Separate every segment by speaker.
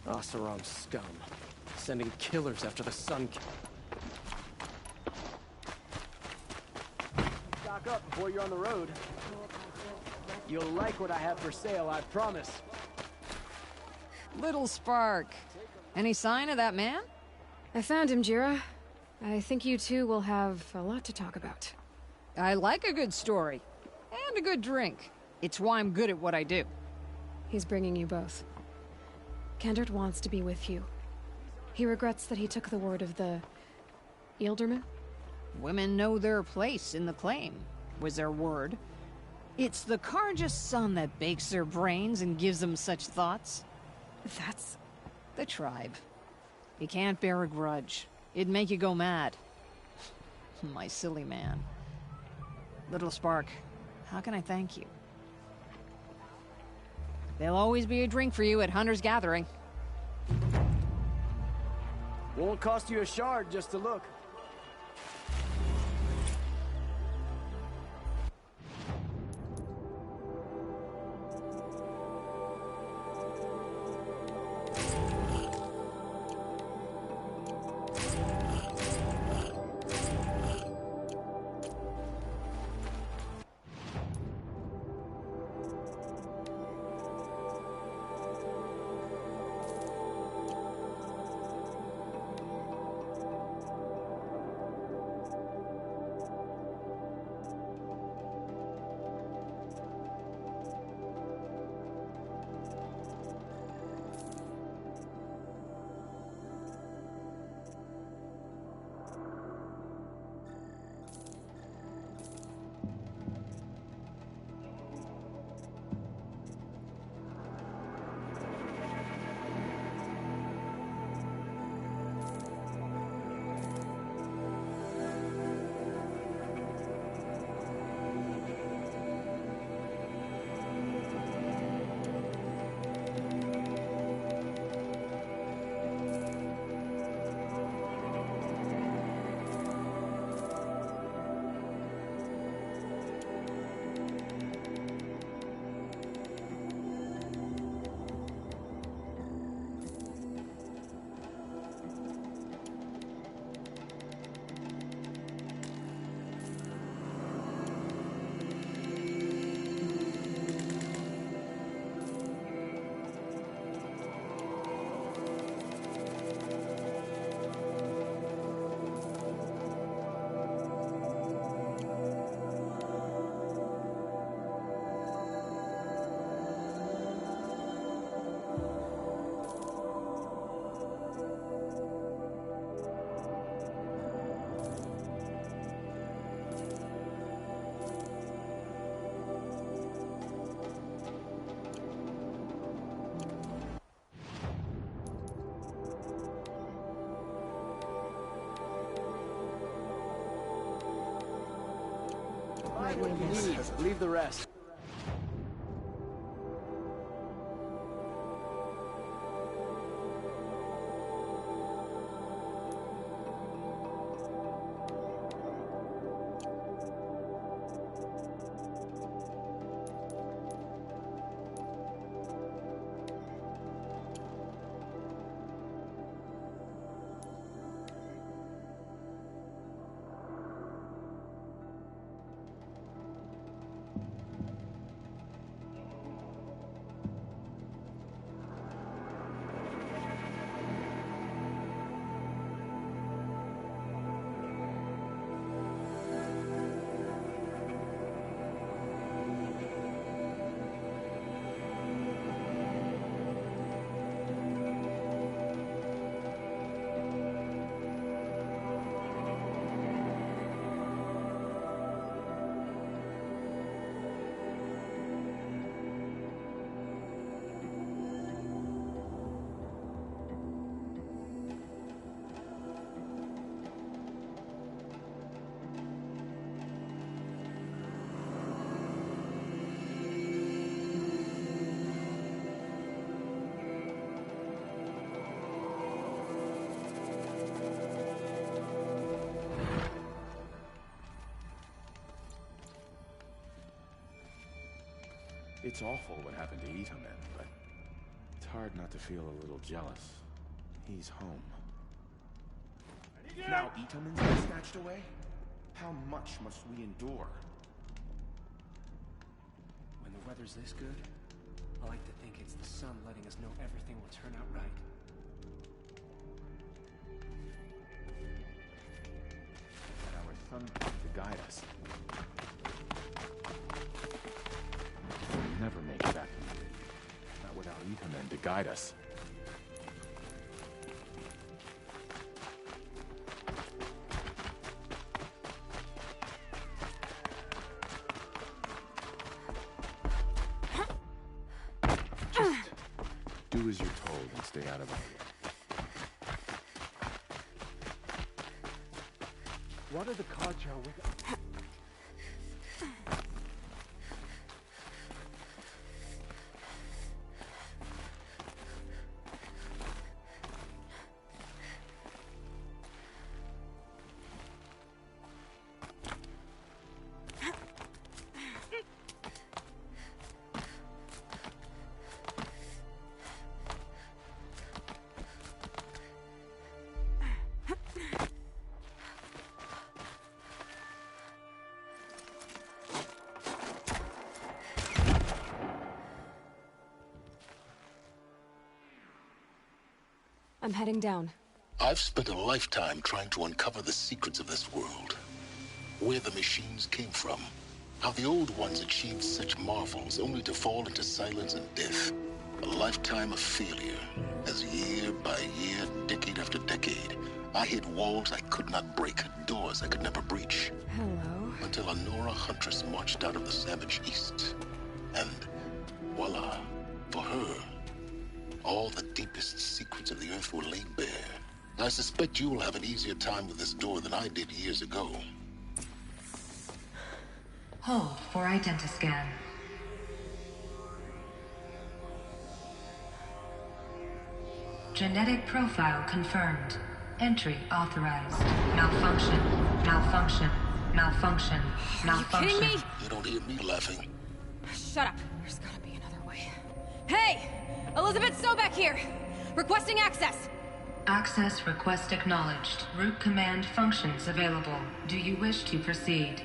Speaker 1: Oseram scum. Sending killers after the sun.
Speaker 2: Stock up before you're on the road. You'll like what I have for sale, I promise.
Speaker 3: Little Spark. Any sign of that man?
Speaker 4: I found him, Jira. I think you two will have a lot to talk about.
Speaker 3: I like a good story. And a good drink. It's why I'm good at what I do.
Speaker 4: He's bringing you both. Kendrick wants to be with you. He regrets that he took the word of the... Ealderman?
Speaker 3: Women know their place in the claim, was their word. It's the Karja's son that bakes their brains and gives them such thoughts.
Speaker 4: That's...
Speaker 3: The tribe. You can't bear a grudge. It'd make you go mad. My silly man. Little Spark, how can I thank you? There'll always be a drink for you at Hunter's Gathering.
Speaker 2: Won't cost you a shard just to look. What you need. Leave the rest.
Speaker 5: It's awful what happened to Itamen, but it's hard not to feel a little jealous. He's home. Now Itomen's been snatched away? How much must we endure?
Speaker 1: When the weather's this good, I like to think it's the sun letting us know everything will turn out right.
Speaker 5: And our sun to guide us. We'll never make it back. Not without Itomen to guide us. Do as you're told and stay out of it.
Speaker 2: What are the Kaja with?
Speaker 4: I'm heading down.
Speaker 6: I've spent a lifetime trying to uncover the secrets of this world. Where the machines came from. How the old ones achieved such marvels only to fall into silence and death. A lifetime of failure. As year by year, decade after decade, I hit walls I could not break, doors I could never breach.
Speaker 4: Hello.
Speaker 6: Until a Nora huntress marched out of the savage east. And voila, for her, all the deepest secrets of the Earth were laid bare. I suspect you will have an easier time with this door than I did years ago.
Speaker 7: Hold for identiscan. Genetic profile confirmed. Entry authorized. Malfunction. Malfunction. Malfunction. Malfunction.
Speaker 4: Are you kidding me?
Speaker 6: You don't hear me laughing.
Speaker 4: Shut up. There's gotta be another way. Hey! Elizabeth Sobek here! Requesting access!
Speaker 7: Access request acknowledged. Root command functions available. Do you wish to proceed?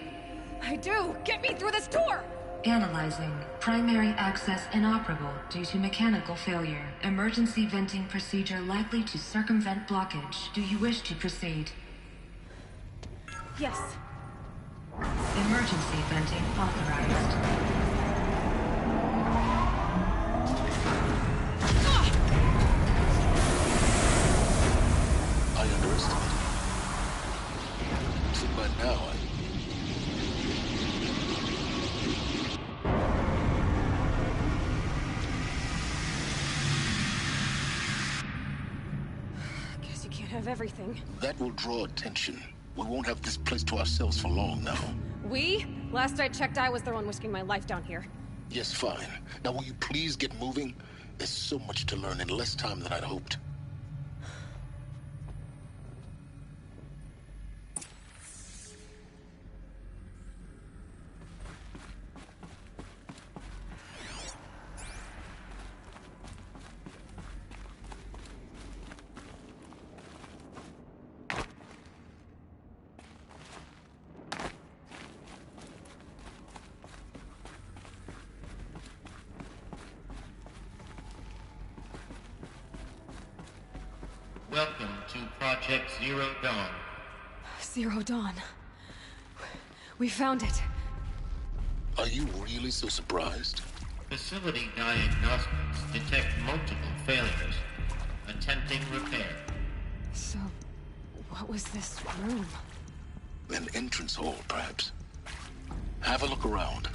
Speaker 4: I do! Get me through this door!
Speaker 7: Analyzing. Primary access inoperable due to mechanical failure. Emergency venting procedure likely to circumvent blockage. Do you wish to proceed?
Speaker 4: Yes.
Speaker 7: Emergency venting authorized.
Speaker 6: I underestimated. So by now,
Speaker 4: Guess you can't have everything.
Speaker 6: that will draw attention. We won't have this place to ourselves for long now.
Speaker 4: We? Last I checked, I was the one risking my life down here.
Speaker 6: Yes, fine. Now will you please get moving? There's so much to learn in less time than I'd hoped.
Speaker 8: Welcome to Project Zero Dawn.
Speaker 4: Zero Dawn. We found it.
Speaker 6: Are you really so surprised?
Speaker 8: Facility diagnostics detect multiple failures. Attempting repair.
Speaker 4: So, what was this room?
Speaker 6: An entrance hall, perhaps. Have a look around.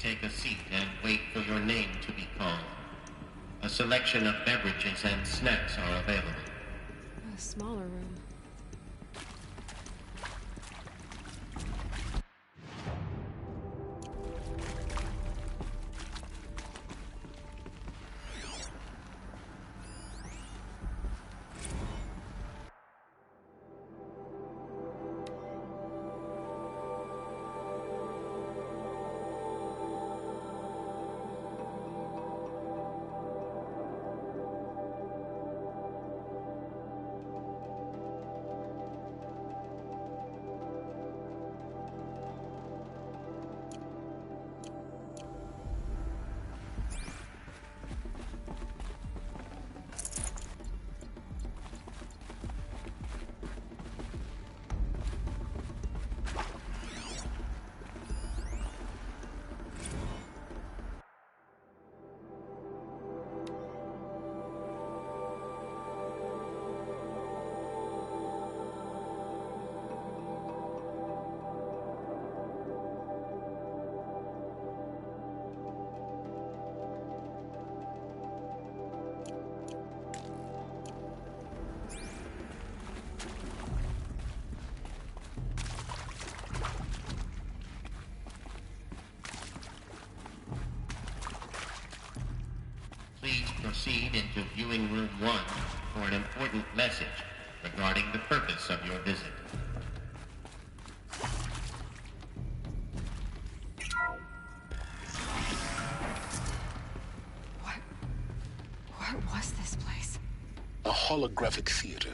Speaker 8: take a seat and wait for your name to be called. A selection of beverages and snacks are available.
Speaker 4: A smaller room.
Speaker 8: Please proceed into viewing room 1 for an important message regarding the purpose of your visit.
Speaker 4: What was this place?
Speaker 6: A holographic theater.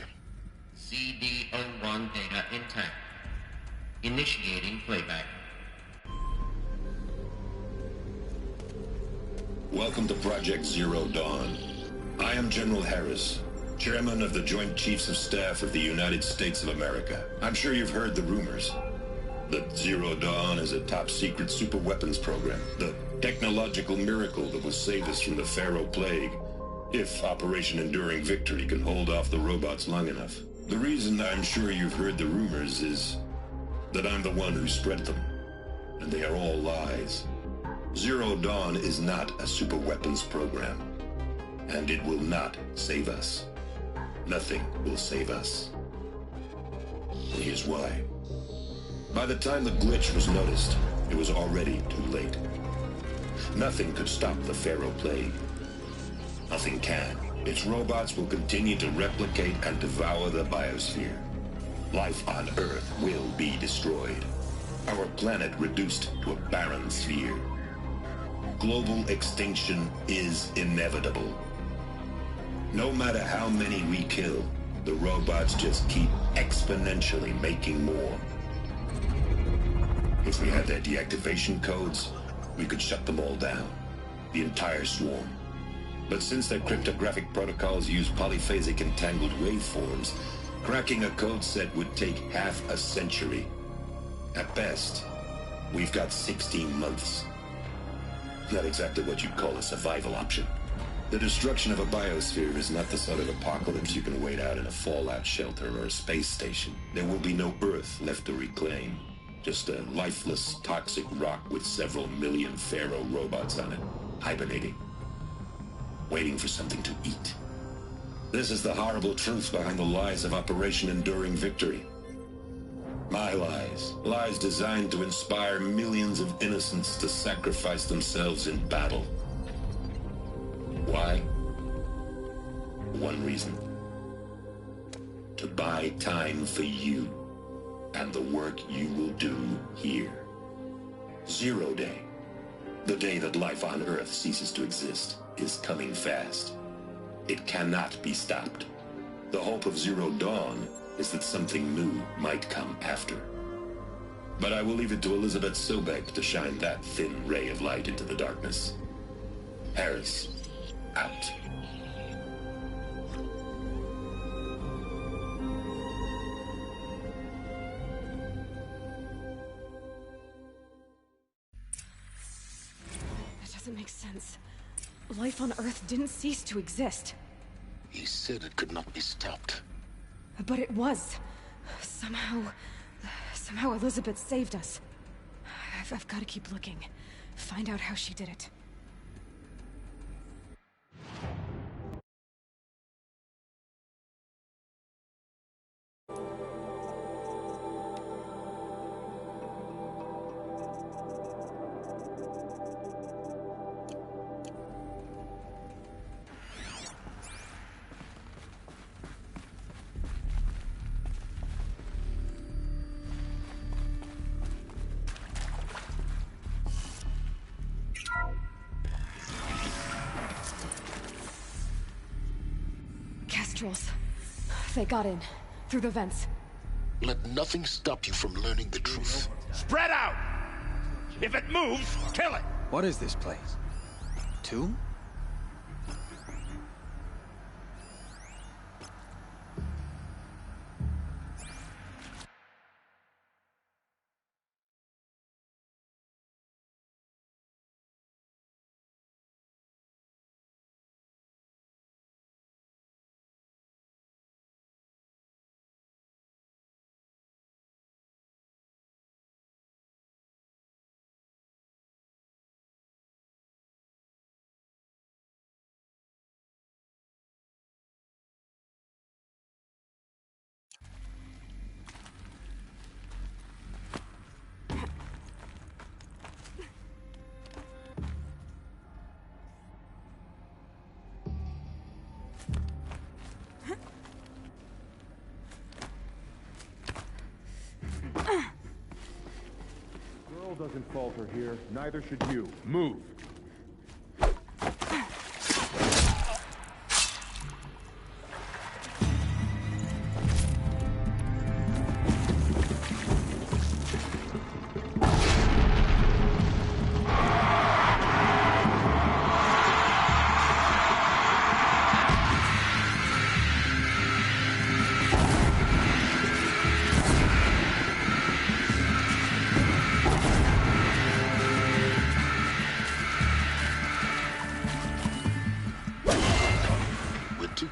Speaker 8: CD01 data intact. Initiating playback.
Speaker 9: Welcome to Project Zero Dawn. I am General Harris, Chairman of the Joint Chiefs of Staff of the United States of America. I'm sure you've heard the rumors that Zero Dawn is a top-secret superweapons program, the technological miracle that will save us from the Pharaoh Plague, if Operation Enduring Victory can hold off the robots long enough. The reason I'm sure you've heard the rumors is that I'm the one who spread them, and they are all lies. Zero Dawn is not a superweapons program, and it will not save us. Nothing will save us. And here's why. By the time the glitch was noticed, it was already too late. Nothing could stop the Pharaoh Plague. Nothing can. Its robots will continue to replicate and devour the biosphere. Life on Earth will be destroyed. Our planet reduced to a barren sphere. Global extinction is inevitable. No matter how many we kill, the robots just keep exponentially making more. If we had their deactivation codes, we could shut them all down. The entire swarm. But since their cryptographic protocols use polyphasic entangled waveforms, cracking a code set would take half a century. At best, we've got 16 months. Not exactly what you'd call a survival option. The destruction of a biosphere is not the sort of apocalypse you can wait out in a fallout shelter or a space station. There will be no Earth left to reclaim. Just a lifeless, toxic rock with several million Pharaoh robots on it, hibernating, waiting for something to eat. This is the horrible truth behind the lies of Operation Enduring Victory. My lies. Lies designed to inspire millions of innocents to sacrifice themselves in battle. Why? One reason. To buy time for you and the work you will do here. Zero Day, the day that life on Earth ceases to exist, is coming fast. It cannot be stopped. The hope of Zero Dawn is that something new might come after. But I will leave it to Elizabeth Sobek to shine that thin ray of light into the darkness. Harris, out.
Speaker 4: That doesn't make sense. Life on Earth didn't cease to exist.
Speaker 6: He said it could not be stopped.
Speaker 4: But it was. Somehow Elizabeth saved us. I've got to keep looking. Find out how she did it. They got in. Through the vents.
Speaker 6: Let nothing stop you from learning the truth.
Speaker 10: Spread out! If it moves, kill it!
Speaker 2: What is this place? Tomb?
Speaker 5: Doesn't falter here. Neither should you. Move.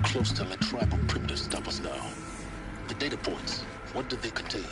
Speaker 6: Close to let tribal primitives stop us now. The data points, what did they contain?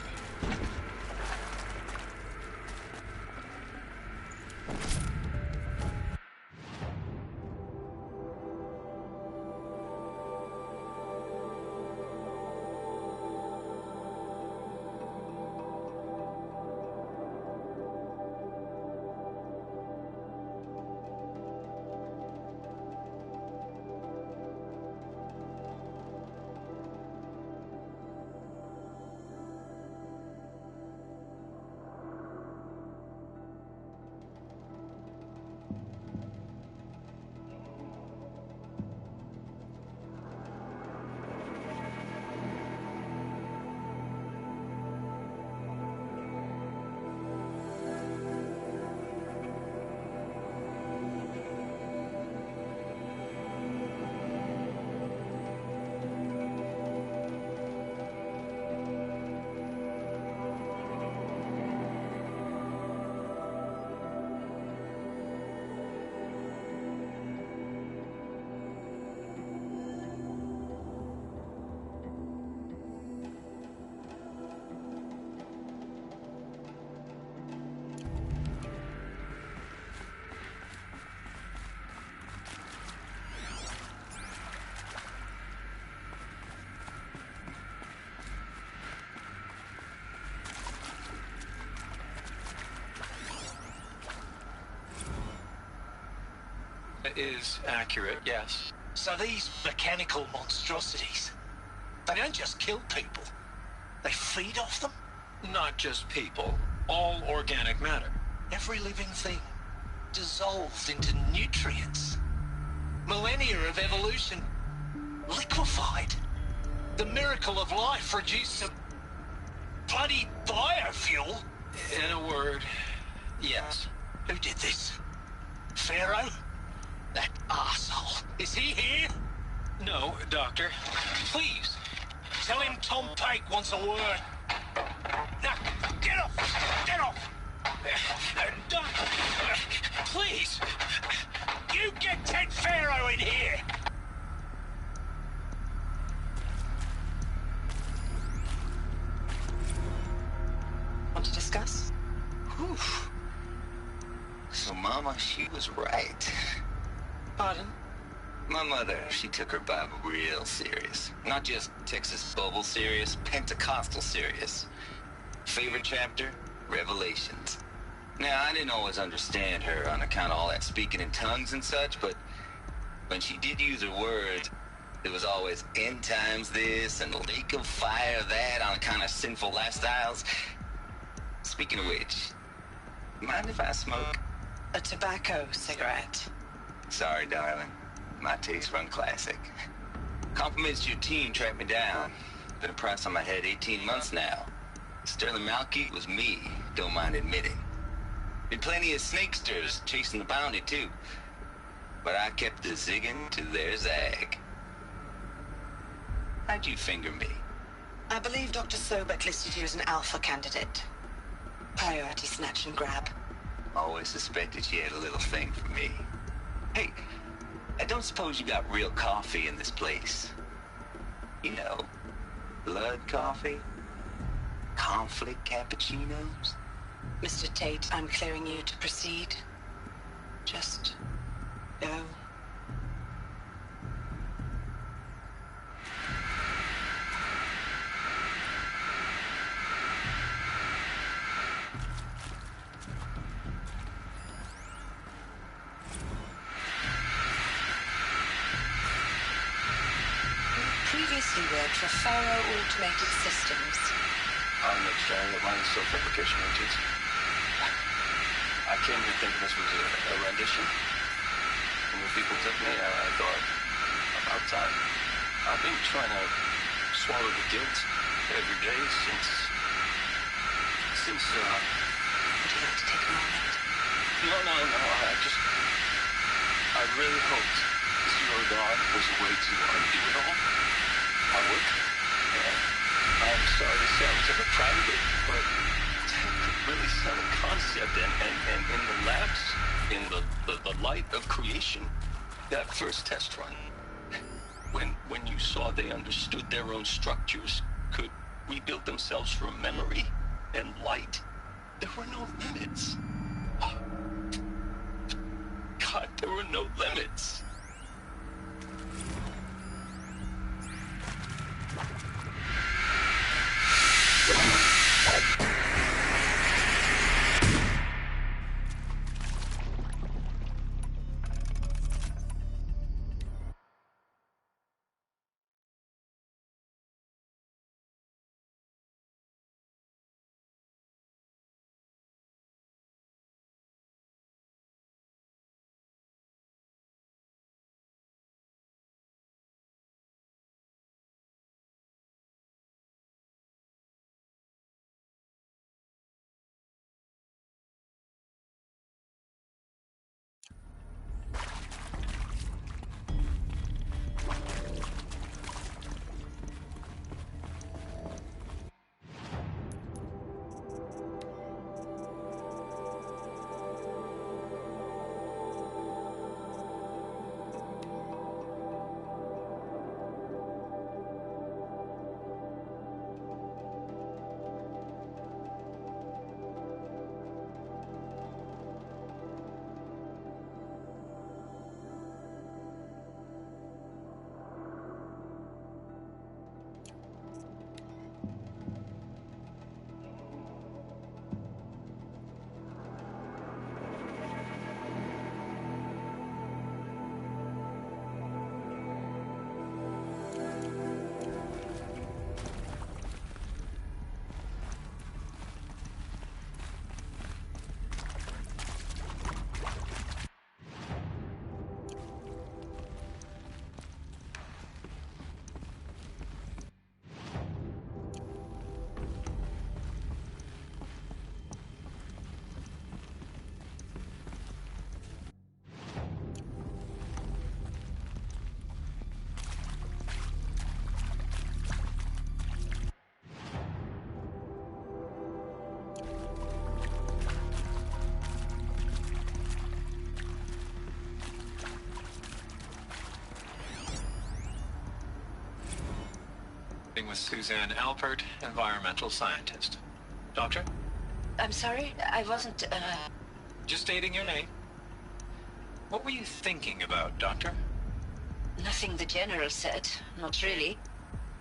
Speaker 1: Is accurate, yes.
Speaker 11: So these mechanical monstrosities, they don't just kill people, they feed off them?
Speaker 1: Not just people, all organic matter.
Speaker 11: Every living thing, dissolved into nutrients. Millennia of evolution, liquefied. The miracle of life reduced to bloody biofuel.
Speaker 1: In a word, yes.
Speaker 11: Who did this? Pharaoh? That arsehole. Is he here?
Speaker 1: No, Doctor.
Speaker 11: Please, tell him Tom Pike wants a word. Now, get off! Get off! Doctor, please! You get Ted Pharaoh in here!
Speaker 12: Want to discuss?
Speaker 11: Whew.
Speaker 12: So Mama, she was right.
Speaker 11: Pardon?
Speaker 12: My mother, she took her Bible real serious. Not just Texas Bible serious, Pentecostal serious. Favorite chapter? Revelations. Now, I didn't always understand her on account of all that speaking in tongues and such, but when she did use her words, it was always end times this and lake of fire that on account of sinful lifestyles. Speaking of which, mind if I smoke?
Speaker 11: A tobacco cigarette.
Speaker 12: Sorry, darling. My taste run classic. Compliments to your team tracked me down. Been a price on my head 18 months now. Sterling Malky was me, don't mind admitting. Been plenty of snakesters chasing the bounty too. But I kept the zigging to their zag. How'd you finger me?
Speaker 11: I believe Dr. Sobek listed you as an alpha candidate. Priority snatch and grab.
Speaker 12: Always suspected she had a little thing for me. Hey, I don't suppose you got real coffee in this place? You know, blood coffee? Conflict cappuccinos?
Speaker 11: Mr. Tate, I'm clearing you to proceed. Just go. Previously worked for Faro Automated Systems.
Speaker 13: I'm not sharing of my self-replication routines. I came here thinking this was a rendition. And when people took me, I thought, about time. I've been trying to swallow the guilt every day since...
Speaker 11: Would you like to take a moment?
Speaker 13: No, I really hoped Zero Dawn was a way to undo it all. My work. I'm sorry to say I was ever proud of it, but to really sell a concept and in the labs, in the light of creation, that first test run, when you saw they understood their own structures, could rebuild themselves from memory and light, there were no limits. God, there were no limits.
Speaker 14: With Suzanne Alpert, environmental scientist. Doctor?
Speaker 11: I'm sorry, I wasn't,
Speaker 14: Just stating your name. What were you thinking about, Doctor?
Speaker 15: Nothing the General said. Not really.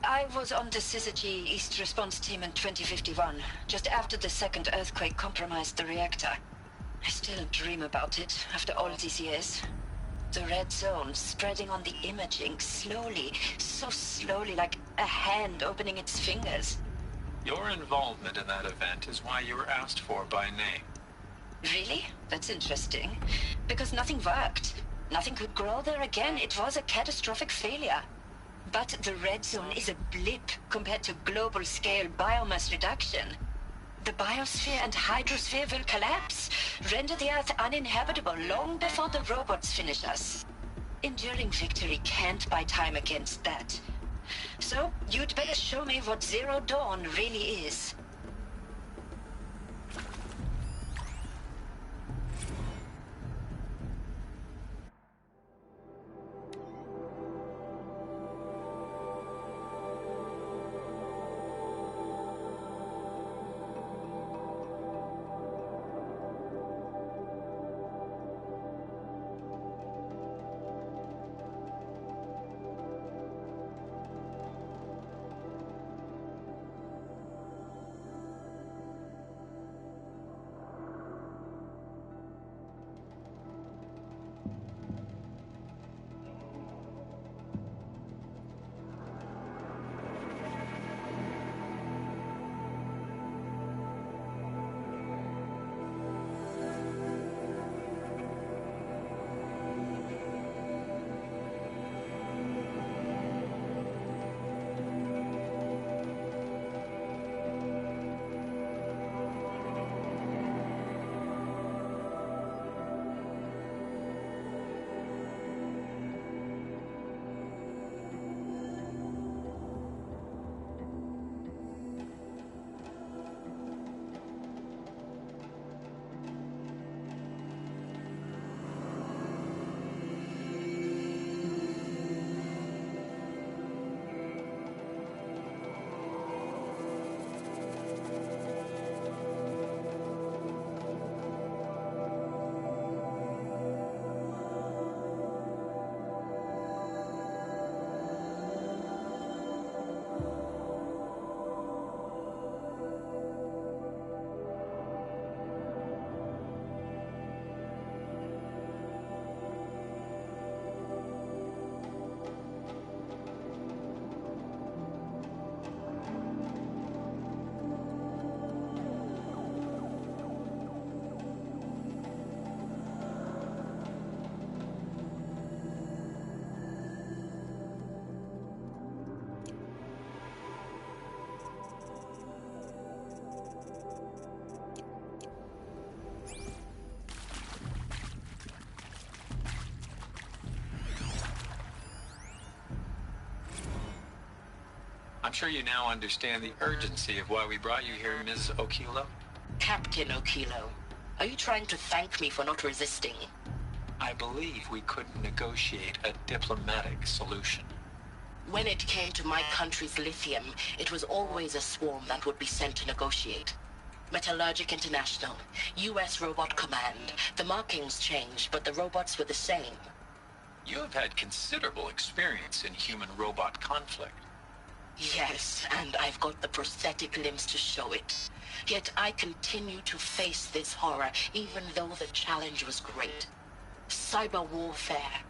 Speaker 15: I was on the Syzygy East Response Team in 2051, just after the second earthquake compromised the reactor. I still dream about it, after all these years. The red zone spreading on the imaging, slowly, so slowly, like a hand opening its fingers.
Speaker 14: Your involvement in that event is why you were asked for by name.
Speaker 15: Really? That's interesting. Because nothing worked. Nothing could grow there again. It was a catastrophic failure. But the red zone is a blip compared to global-scale biomass reduction. The biosphere and hydrosphere will collapse, render the Earth uninhabitable long before the robots finish us. Enduring victory can't buy time against that. So, you'd better show me what Zero Dawn really is.
Speaker 14: I'm sure you now understand the urgency of why we brought you here, Ms. Okilo.
Speaker 16: Captain Okilo, are you trying to thank me for not resisting?
Speaker 14: I believe we couldn't negotiate a diplomatic solution.
Speaker 16: When it came to my country's lithium, it was always a swarm that would be sent to negotiate. Metallurgic International, U.S. Robot Command. The markings changed, but the robots were the same.
Speaker 14: You have had considerable experience in human-robot conflict.
Speaker 16: Yes, and I've got the prosthetic limbs to show it. Yet I continue to face this horror, even though the challenge was great. Cyber warfare.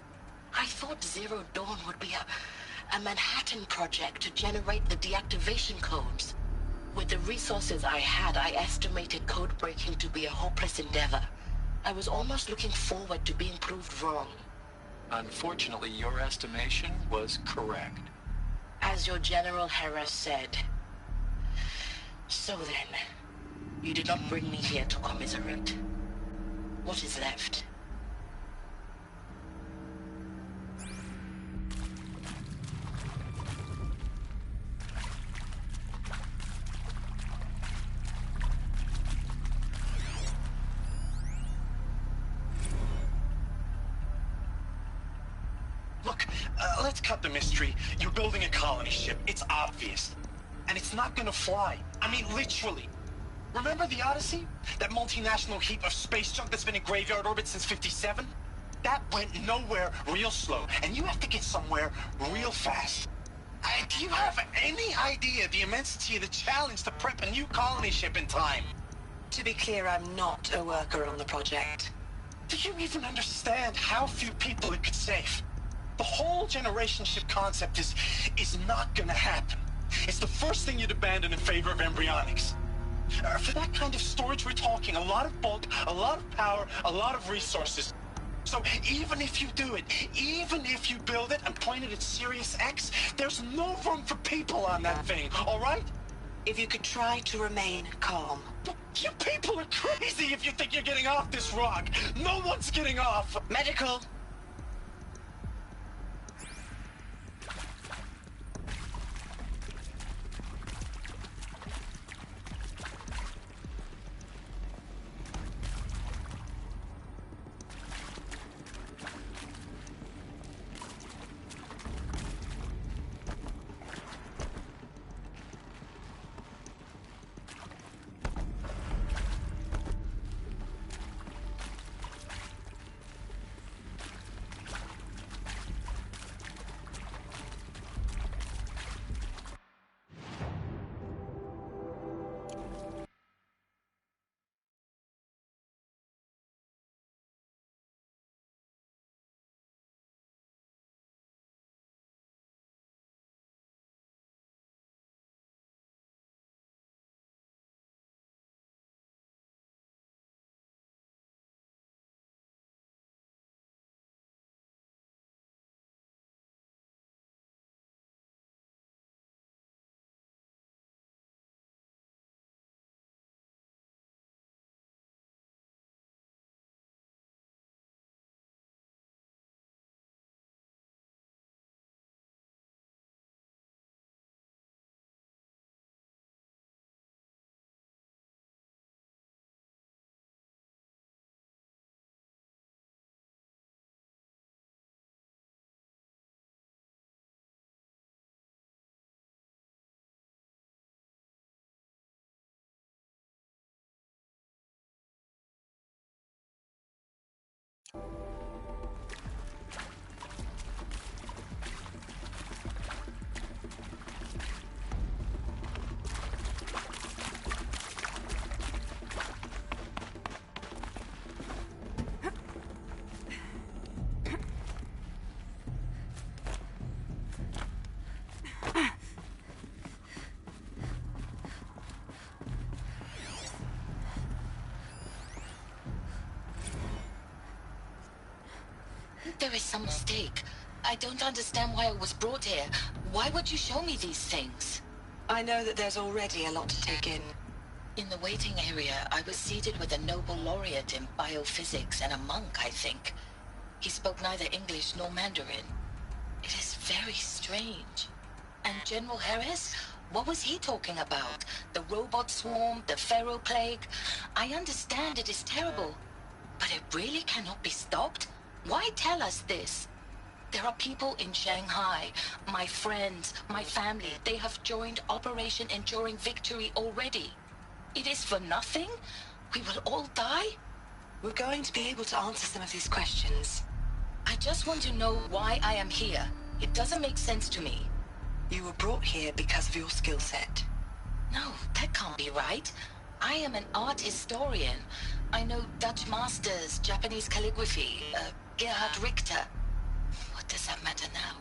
Speaker 16: I thought Zero Dawn would be a Manhattan project to generate the deactivation codes. With the resources I had, I estimated code breaking to be a hopeless endeavor. I was almost looking forward to being proved wrong.
Speaker 14: Unfortunately, your estimation was correct.
Speaker 16: As your General Harris said. So then, you did not bring me here to commiserate. What is left?
Speaker 11: Look, let's cut the mystery. You're building a colony ship. It's obvious. And it's not gonna fly. I mean, literally. Remember the Odyssey? That multinational heap of space junk that's been in graveyard orbit since '57? That went nowhere real slow, and you have to get somewhere real fast. Do you have any idea the immensity of the challenge to prep a new colony ship in time?
Speaker 16: To be clear, I'm not a worker on the project.
Speaker 11: Do you even understand how few people it could save? The whole generation ship concept is not gonna happen. It's the first thing you'd abandon in favor of embryonics. For that kind of storage, we're talking a lot of bulk, a lot of power, a lot of resources. So even if you do it, even if you build it and point it at Sirius X, there's no room for people on that thing, all right?
Speaker 16: If you could try to remain calm.
Speaker 11: You people are crazy if you think you're getting off this rock. No one's getting off.
Speaker 16: Medical. There is some mistake. I don't understand why I was brought here. Why would you show me these things?
Speaker 15: I know that there's already a lot to take in.
Speaker 16: In the waiting area, I was seated with a Nobel laureate in biophysics and a monk, I think. He spoke neither English nor Mandarin. It is very strange. And General Harris? What was he talking about? The robot swarm, the Pharaoh plague? I understand it is terrible, but it really cannot be stopped? Why tell us this? There are people in Shanghai, my friends, my family. They have joined Operation Enduring Victory already. It is for nothing? We will all die?
Speaker 15: We're going to be able to answer some of these questions.
Speaker 16: I just want to know why I am here. It doesn't make sense to me.
Speaker 15: You were brought here because of your skill set.
Speaker 16: No, that can't be right. I am an art historian. I know Dutch masters, Japanese calligraphy, Gerhard Richter. What does that matter now?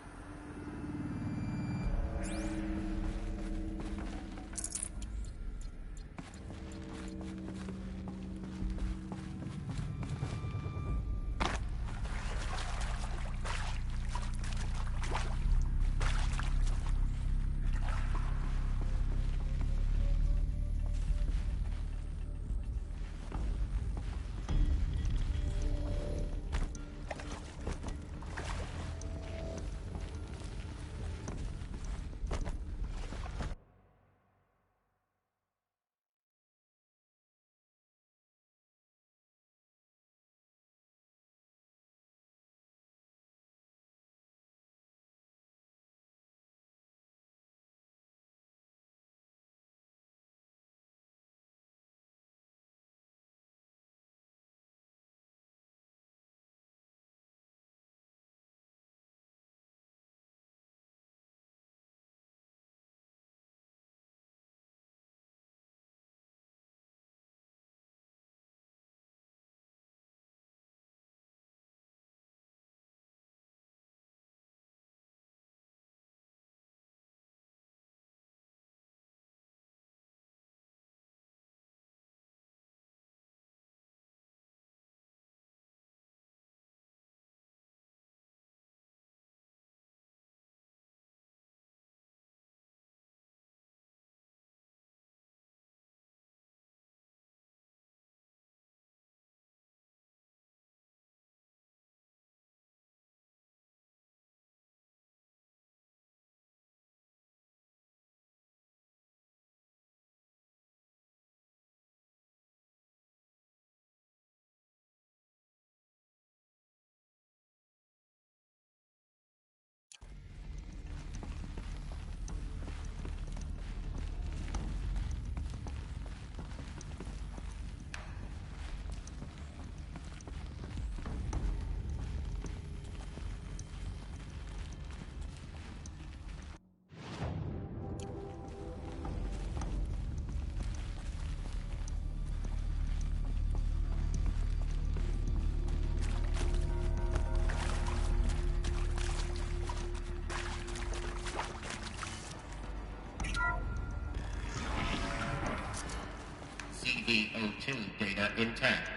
Speaker 8: shuey088's data intact.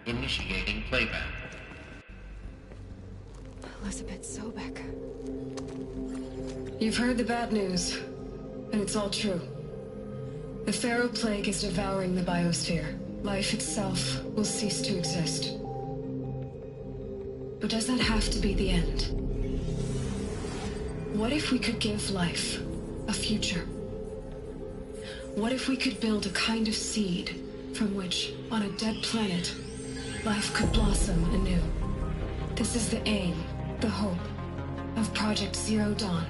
Speaker 8: Initiating playback.
Speaker 4: Elizabeth Sobek. You've heard the bad news, and it's all true. The Pharaoh Plague is devouring the biosphere. Life itself will cease to exist. But does that have to be the end? What if we could give life a future? What if we could build a kind of seed from which, on a dead planet, life could blossom anew? This is the aim, the hope, of Project Zero Dawn.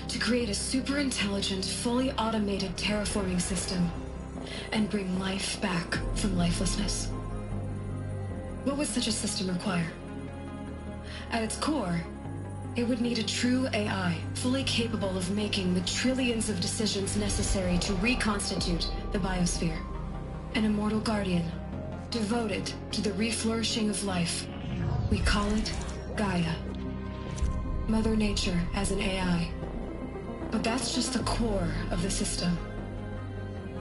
Speaker 4: To create a super-intelligent, fully automated terraforming system and bring life back from lifelessness. What would such a system require? At its core, it would need a true AI, fully capable of making the trillions of decisions necessary to reconstitute the biosphere. An immortal guardian, devoted to the reflourishing of life. We call it Gaia. Mother Nature as an AI. But that's just the core of the system.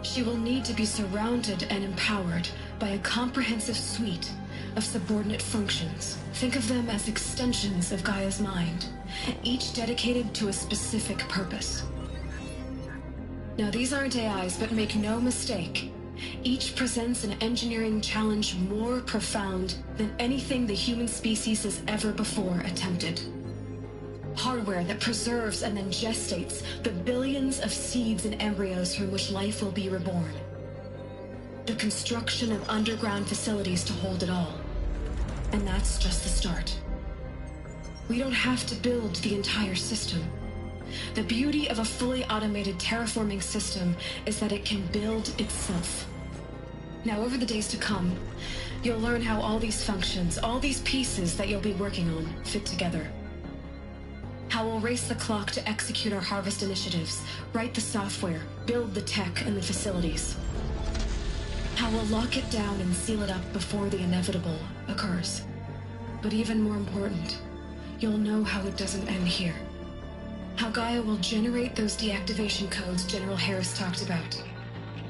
Speaker 4: She will need to be surrounded and empowered by a comprehensive suite of subordinate functions. Think of them as extensions of Gaia's mind, each dedicated to a specific purpose. Now, these aren't AIs, but make no mistake, each presents an engineering challenge more profound than anything the human species has ever before attempted. Hardware that preserves and then gestates the billions of seeds and embryos from which life will be reborn. The construction of underground facilities to hold it all. And that's just the start. We don't have to build the entire system. The beauty of a fully automated terraforming system is that it can build itself. Now, over the days to come, you'll learn how all these functions, all these pieces that you'll be working on, fit together. How we'll race the clock to execute our harvest initiatives, write the software, build the tech and the facilities. How we'll lock it down and seal it up before the inevitable occurs. But even more important, you'll know how it doesn't end here. How Gaia will generate those deactivation codes General Harris talked about,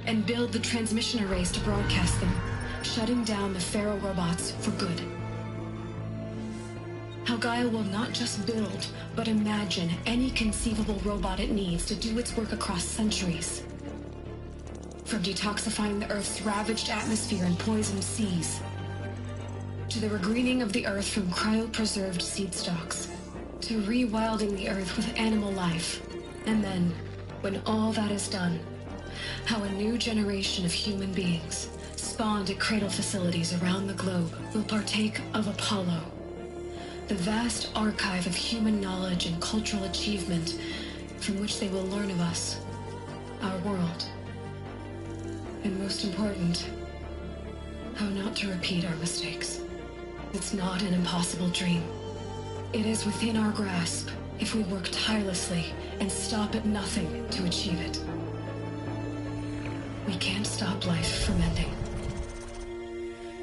Speaker 4: and build the transmission arrays to broadcast them, shutting down the Pharaoh robots for good. How Gaia will not just build, but imagine any conceivable robot it needs to do its work across centuries. From detoxifying the Earth's ravaged atmosphere and poisoned seas, to the regreening of the Earth from cryopreserved seed stalks, to rewilding the Earth with animal life. And then, when all that is done, how a new generation of human beings, spawned at cradle facilities around the globe, will partake of Apollo, the vast archive of human knowledge and cultural achievement from which they will learn of us, our world. And most important, how not to repeat our mistakes. It's not an impossible dream. It is within our grasp if we work tirelessly and stop at nothing to achieve it. We can't stop life from ending.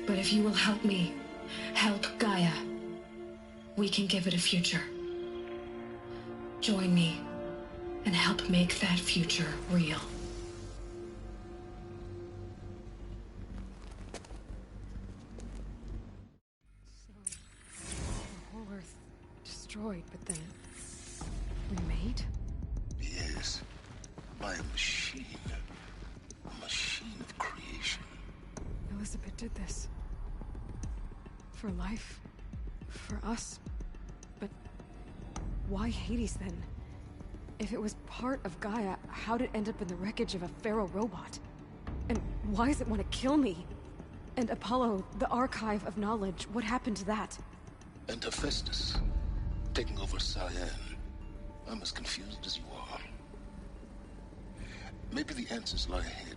Speaker 4: But if you will help me, help Gaia, we can give it a future. Join me and help make that future real. Destroyed, but then remade?
Speaker 6: Yes, by a machine. A machine of creation.
Speaker 4: Elizabeth did this. For life. For us. But why Hades then? If it was part of Gaia, how'd it end up in the wreckage of a Pharaoh robot? And why does it want to kill me? And Apollo, the archive of knowledge, what happened to that?
Speaker 6: And Hephaestus, taking over Cyan. I'm as confused as you are. Maybe the answers lie ahead.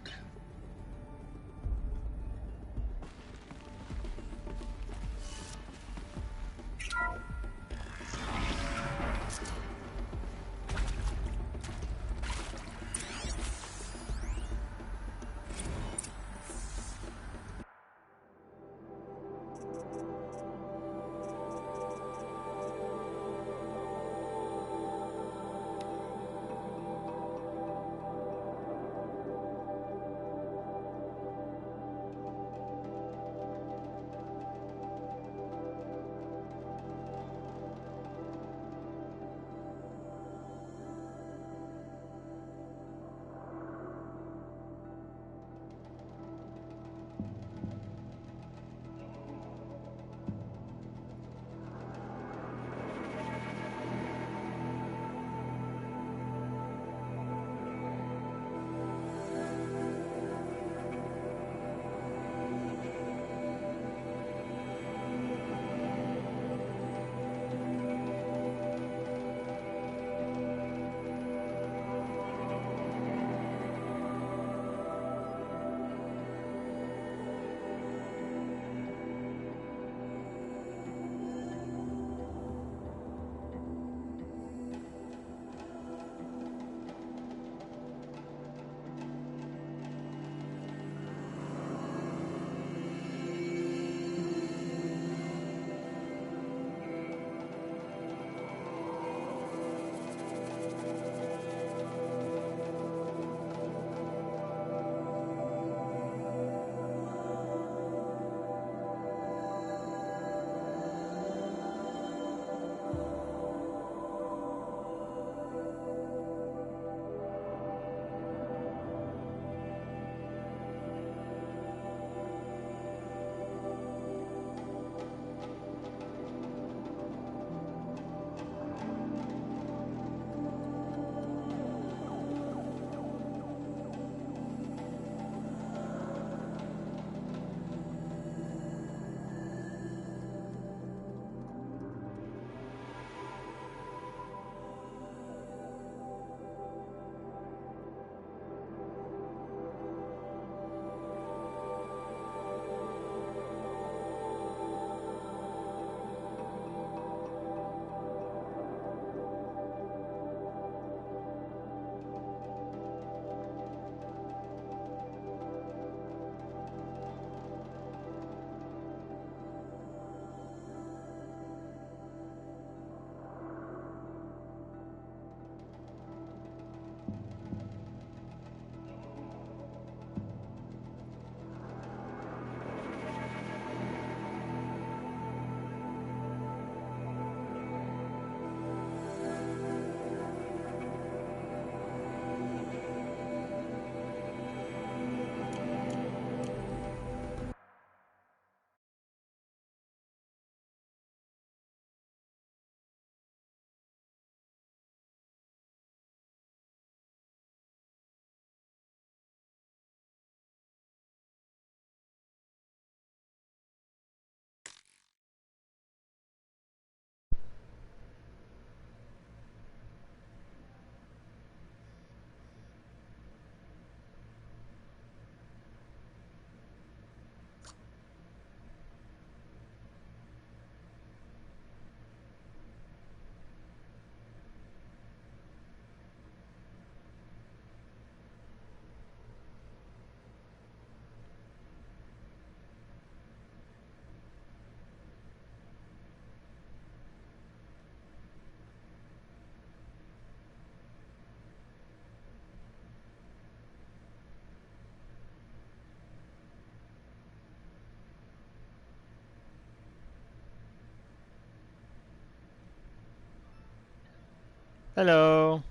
Speaker 17: Hello.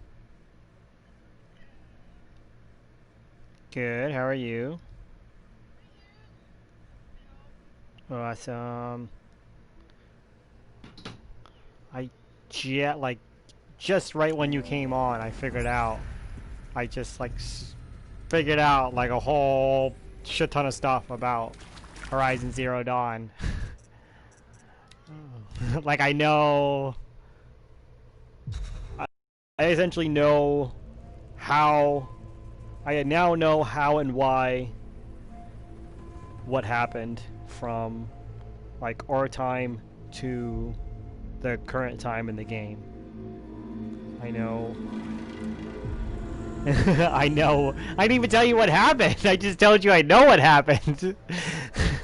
Speaker 17: Good, how are you? Awesome. Just right when you came on, I figured out. I just, figured out, a whole shit ton of stuff about Horizon Zero Dawn. I know... I essentially know how... I now know how and why what happened from, our time to the current time in the game. I know. I know. I didn't even tell you what happened. I just told you I know what happened.